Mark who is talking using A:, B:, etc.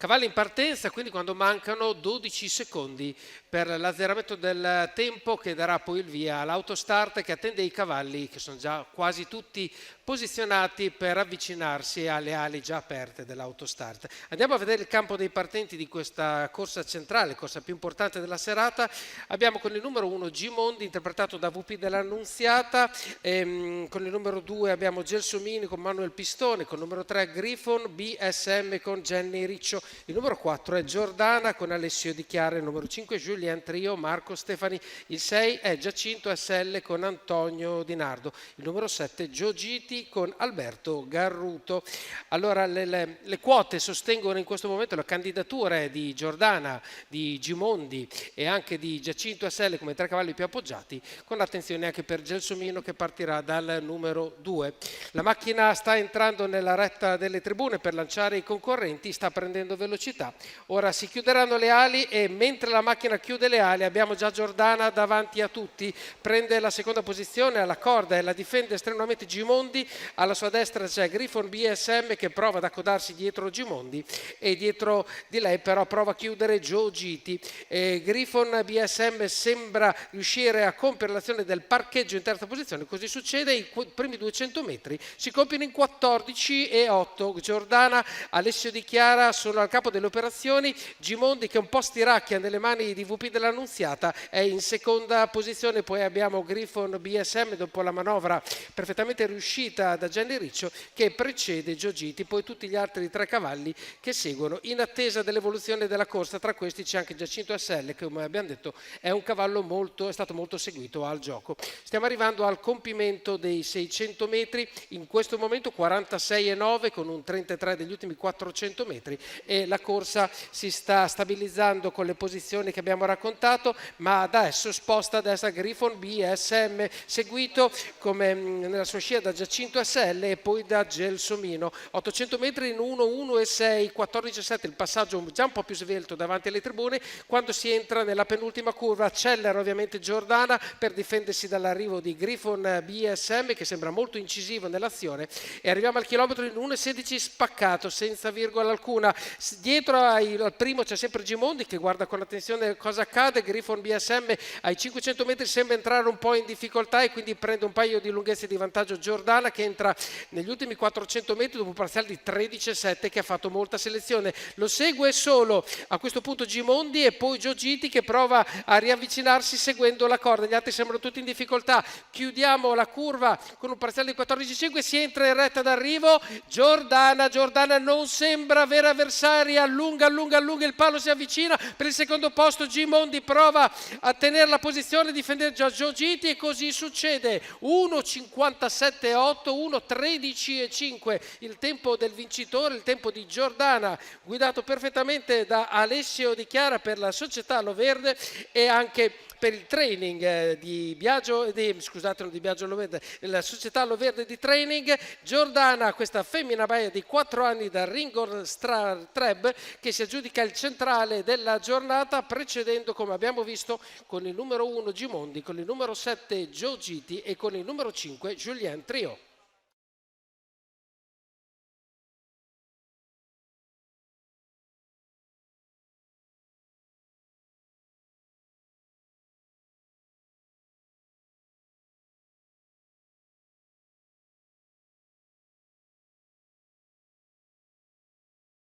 A: Cavalli in partenza, quindi quando mancano 12 secondi per l'azzeramento del tempo che darà poi il via all'autostart che attende i cavalli che sono già quasi tutti posizionati per avvicinarsi alle ali già aperte dell'autostart. Andiamo a vedere il campo dei partenti di questa corsa centrale, corsa più importante della serata. Abbiamo con il numero 1 Gimondi interpretato da VP dell'Annunziata, con il numero 2 abbiamo Gelsomini con Manuel Pistone, con il numero 3 Griffon BSM con Jenny Riccio, il numero 4 è Giordana con Alessio Di Chiara, il numero 5 Julien Trio, Marco Stefani, il 6 è Giacinto SL con Antonio Di Nardo, il numero 7 Gio Giti con Alberto Garruto. Allora le quote sostengono in questo momento la candidatura di Giordana, di Gimondi e anche di Giacinto SL come tre cavalli più appoggiati, con attenzione anche per Gelsomino che partirà dal numero 2. La macchina sta entrando nella retta delle tribune per lanciare i concorrenti, sta prendendo velocità. Ora si chiuderanno le ali e mentre la macchina chiude le ali abbiamo già Giordana davanti a tutti, prende la seconda posizione alla corda e la difende strenuamente Gimondi, alla sua destra c'è Griffon BSM che prova ad accodarsi dietro Gimondi e dietro di lei però prova a chiudere Gio Giti. Griffon BSM sembra riuscire a compiere l'azione del parcheggio in terza posizione, così succede, i primi 200 metri si compiono in 14,8. Giordana, Alessio Di Chiara sono al capo delle operazioni, Gimondi che un po' stiracchia nelle mani di VP dell'Annunziata è in seconda posizione, poi abbiamo Griffon BSM dopo la manovra perfettamente riuscita da Gianni Riccio che precede Gio Giti, poi tutti gli altri tre cavalli che seguono in attesa dell'evoluzione della corsa. Tra questi c'è anche Giacinto SL che come abbiamo detto è un cavallo è stato molto seguito al gioco. Stiamo arrivando al compimento dei 600 metri, in questo momento 46,9 con un 33 degli ultimi 400 metri e la corsa si sta stabilizzando con le posizioni che abbiamo raccontato, ma adesso sposta a destra Griffon BSM seguito come nella sua scia da Giacinto SL e poi da Gelsomino. 800 metri in 1,1,6, 14,7 il passaggio già un po' più svelto davanti alle tribune. Quando si entra nella penultima curva accelera ovviamente Giordana per difendersi dall'arrivo di Griffon BSM che sembra molto incisivo nell'azione e arriviamo al chilometro in 1,16 spaccato senza virgola alcuna. Dietro al primo c'è sempre Gimondi che guarda con attenzione cosa accade. Griffon BSM ai 500 metri sembra entrare un po' in difficoltà e quindi prende un paio di lunghezze di vantaggio Giordana che entra negli ultimi 400 metri dopo un parziale di 13,7 che ha fatto molta selezione. Lo segue solo a questo punto Gimondi e poi Gio Giti che prova a riavvicinarsi seguendo la corda, gli altri sembrano tutti in difficoltà. Chiudiamo la curva con un parziale di 14,5, si entra in retta d'arrivo. Giordana non sembra avere avversari, allunga il palo, si avvicina per il secondo posto. Gimondi prova a tenere la posizione, difendere già Gio Giti e così succede. 1,57,8, 1,13,5 il tempo del vincitore, il tempo di Giordana, guidato perfettamente da Alessio Di Chiara per la società Loverde e anche per il training di Biagio, Loverde, la società Loverde di training. Giordana, questa femmina baia di 4 anni da Ringor Treb, che si aggiudica il centrale della giornata, precedendo, come abbiamo visto, con il numero 1 Gimondi, con il numero 7 Gio Giti e con il numero 5 Julien Trio.